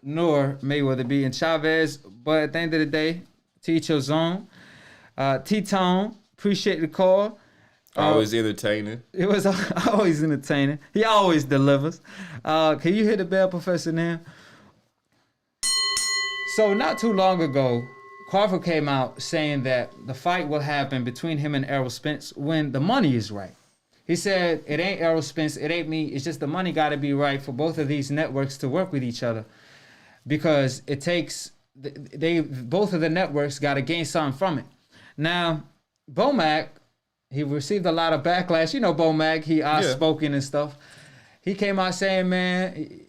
nor Mayweather beating Chavez. But at the end of the day, to each your zone. T-Tone, appreciate the call. Always entertaining. It was always entertaining. He always delivers. Can you hit the bell, Professor Nam? So not too long ago, Crawford came out saying that the fight will happen between him and Errol Spence when the money is right. He said, it ain't Errol Spence, it ain't me, it's just the money got to be right for both of these networks to work with each other. Because it takes, both of the networks got to gain something from it. Now, Bomac, he received a lot of backlash. You know Bomac, he outspoken and stuff. He came out saying, man,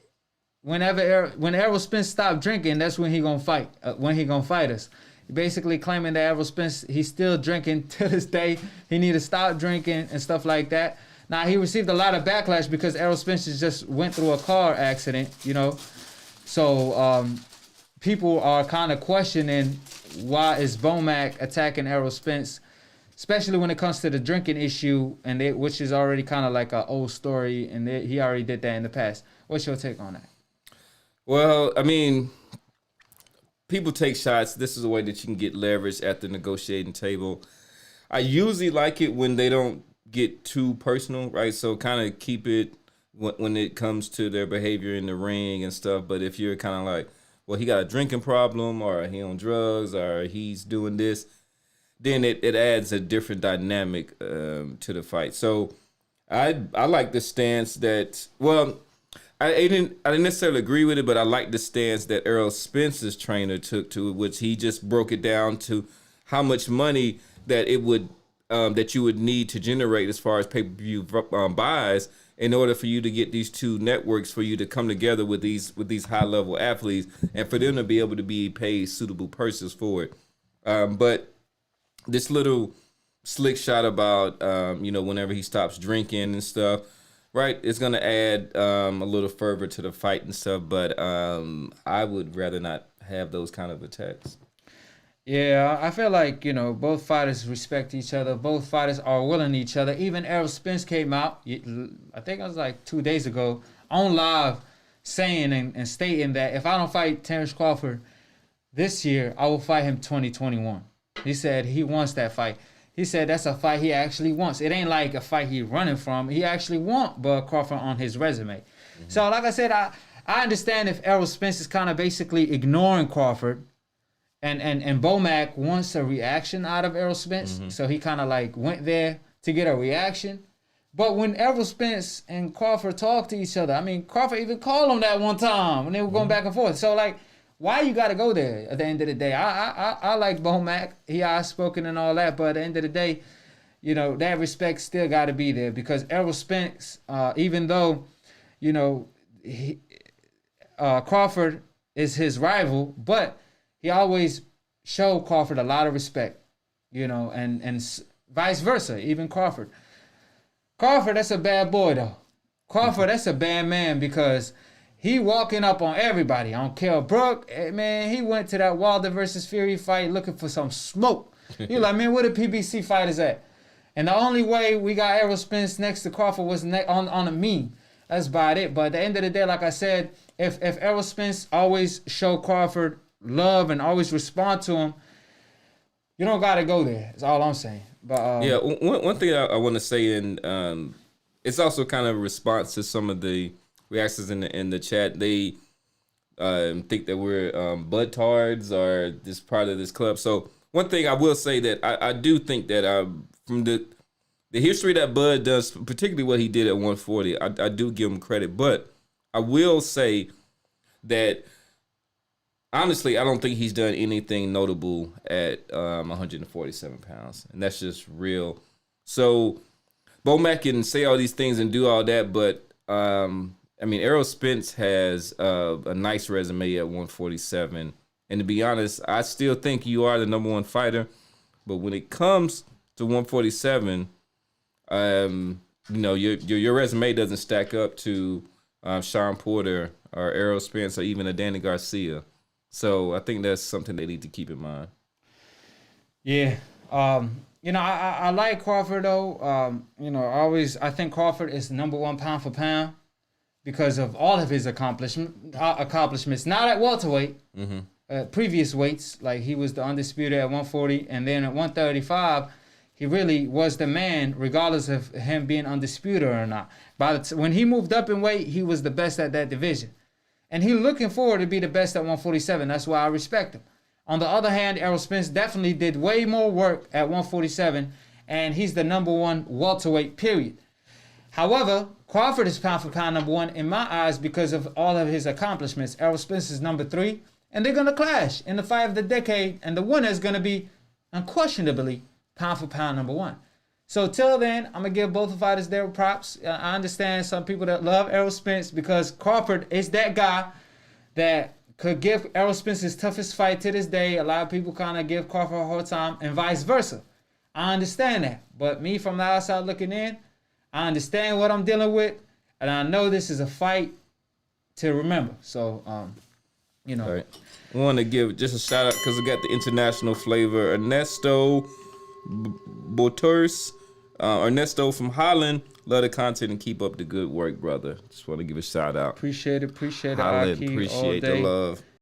when Errol Spence stopped drinking, that's when he gonna fight. When he gonna fight us. Basically claiming that Errol Spence, he's still drinking to this day. He need to stop drinking and stuff like that. Now, he received a lot of backlash because Errol Spence just went through a car accident, you know. So people are kind of questioning why is Bomac attacking Errol Spence, especially when it comes to the drinking issue, and which is already kind of like an old story, and he already did that in the past. What's your take on that? Well, I mean, people take shots. This is a way that you can get leverage at the negotiating table. I usually like it when they don't get too personal, right? So kind of keep it when it comes to their behavior in the ring and stuff. But if you're kind of like, well, he got a drinking problem, or he on drugs, or he's doing this, then it adds a different dynamic to the fight. So I like the stance that, well, I didn't necessarily agree with it, but I like the stance that Errol Spence's trainer took to it, which he just broke it down to how much money that it would that you would need to generate as far as pay-per-view buys in order for you to get these two networks, for you to come together with these high-level athletes and for them to be able to be paid suitable purses for it. But this little slick shot about whenever he stops drinking and stuff, right, it's going to add a little fervor to the fight and stuff, but I would rather not have those kind of attacks. Yeah, I feel like, both fighters respect each other. Both fighters are willing to each other. Even Errol Spence came out, I think it was like 2 days ago, on live saying and stating that if I don't fight Terence Crawford this year, I will fight him 2021. He said he wants that fight. He said that's a fight he actually wants. It ain't like a fight he's running from. He actually want Bud Crawford on his resume. Mm-hmm. So like I said, I understand if Errol Spence is kind of basically ignoring Crawford, and Bomac wants a reaction out of Errol Spence. Mm-hmm. So he kind of like went there to get a reaction. But when Errol Spence and Crawford talk to each other, I mean, Crawford even called him that one time when they were going back and forth. So like, why you got to go there at the end of the day? I like Bomac. He outspoken and all that, but at the end of the day, that respect still got to be there because Errol Spence, even though, Crawford is his rival, but he always showed Crawford a lot of respect, and vice versa, even Crawford. Crawford, that's a bad boy, though. Crawford, that's a bad man because he walking up on everybody. On Kell Brook, man, he went to that Wilder versus Fury fight looking for some smoke. He like, man, where the PBC fighters at? And the only way we got Errol Spence next to Crawford was on a meme. That's about it. But at the end of the day, like I said, if Errol Spence always show Crawford love and always respond to him, you don't got to go there. That's all I'm saying. But yeah, one thing I want to say, and it's also kind of a response to some of the reactions in the chat. They think that we're budtards or this part of this club. So one thing I will say that I do think that from the history that Bud does, particularly what he did at 140, I do give him credit. But I will say that honestly, I don't think he's done anything notable at 147 pounds, and that's just real. So Bomac can say all these things and do all that, but Errol Spence has a nice resume at 147. And to be honest, I still think you are the number one fighter. But when it comes to 147, your resume doesn't stack up to Sean Porter or Errol Spence or even a Danny Garcia. So I think that's something they need to keep in mind. Yeah. I like Crawford though. I think Crawford is number one pound for pound. because of all of his accomplishments. Not at welterweight, previous weights, like he was the undisputed at 140, and then at 135, he really was the man, regardless of him being undisputed or not. When he moved up in weight, he was the best at that division. And he's looking forward to be the best at 147. That's why I respect him. On the other hand, Errol Spence definitely did way more work at 147, and he's the #1 welterweight, period. However, Crawford is pound for pound #1 in my eyes because of all of his accomplishments. Errol Spence is #3, and they're going to clash in the fight of the decade, and the winner is going to be unquestionably pound for pound #1. So till then, I'm going to give both fighters their props. I understand some people that love Errol Spence because Crawford is that guy that could give Errol Spence his toughest fight to this day. A lot of people kind of give Crawford a hard time and vice versa. I understand that. But me from the outside looking in, I understand what I'm dealing with, and I know this is a fight to remember. So, you know. All right. I want to give just a shout out because we got the international flavor. Ernesto Boters, Ernesto from Holland. Love the content and keep up the good work, brother. Just want to give a shout out. Appreciate it. Holland, AkHi, appreciate the love.